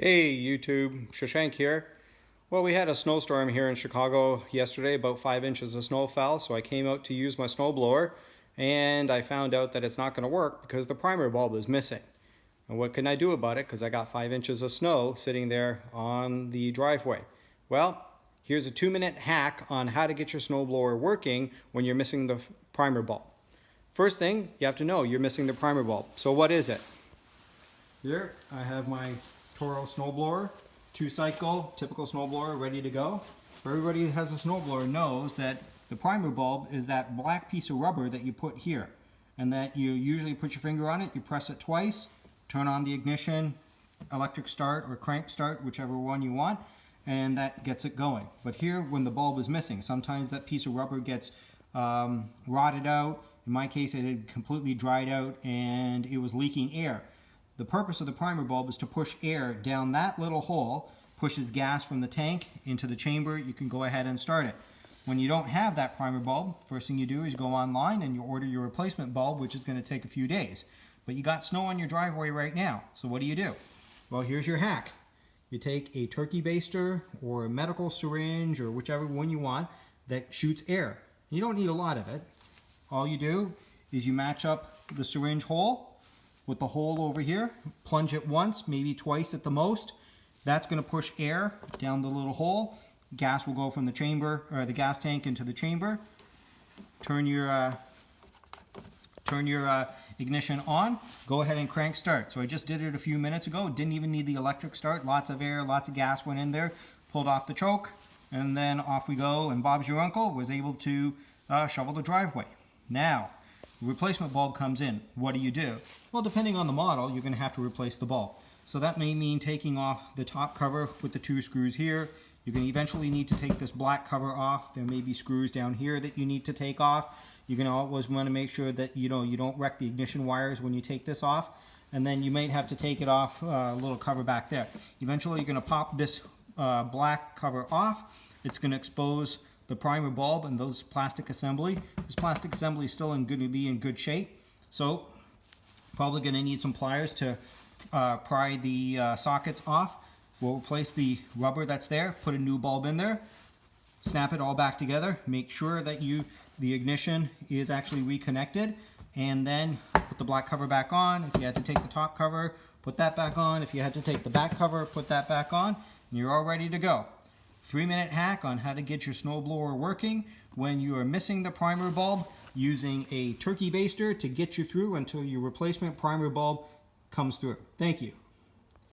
Hey YouTube, Shashank here. Well, we had a snowstorm here in Chicago yesterday, about 5 inches of snow fell, so I came out to use my snowblower and I found out that it's not going to work because the primer bulb is missing. And what can I do about it? Because I got 5 inches of snow sitting there on the driveway. Well, here's a 2-minute hack on how to get your snowblower working when you're missing the primer bulb. First thing, you have to know you're missing the primer bulb. So what is it? Here I have my Toro snowblower, 2-cycle, typical snowblower, ready to go. Everybody who has a snowblower knows that the primer bulb is that black piece of rubber that you put here, and that you usually put your finger on it, you press it twice, turn on the ignition, electric start or crank start, whichever one you want, and that gets it going. But here, when the bulb is missing, sometimes that piece of rubber gets rotted out. In my case, it had completely dried out and it was leaking air. The purpose of the primer bulb is to push air down that little hole, pushes gas from the tank into the chamber. You can go ahead and start it. When you don't have that primer bulb, first thing you do is go online and you order your replacement bulb, which is going to take a few days. But you got snow on your driveway right now, so what do? Well, here's your hack. You take a turkey baster or a medical syringe or whichever one you want that shoots air. You don't need a lot of it. All you do is you match up the syringe hole with the hole over here, plunge it once, maybe twice at the most. That's going to push air down the little hole. Gas will go from the chamber or the gas tank into the chamber. Turn your ignition on. Go ahead and crank start. So I just did it a few minutes ago. Didn't even need the electric start. Lots of air, lots of gas went in there. Pulled off the choke, and then off we go. And Bob's your uncle was able to shovel the driveway. Now, replacement bulb comes in. What do? Well, depending on the model, you're going to have to replace the bulb. So that may mean taking off the top cover with the 2 screws here. You're going to eventually need to take this black cover off. There may be screws down here that you need to take off. You're going to always want to make sure that you don't wreck the ignition wires when you take this off. And then you might have to take it off a little cover back there. Eventually you're going to pop this black cover off. It's going to expose the primer bulb and those plastic assembly. This plastic assembly is still going to be in good shape, so probably going to need some pliers to pry the sockets off. We'll replace the rubber that's there, put a new bulb in there, snap it all back together, make sure that the ignition is actually reconnected, and then put the black cover back on. If you had to take the top cover, put that back on. If you had to take the back cover, put that back on, and you're all ready to go. 3-minute hack on how to get your snowblower working when you are missing the primer bulb, using a turkey baster to get you through until your replacement primer bulb comes through. Thank you.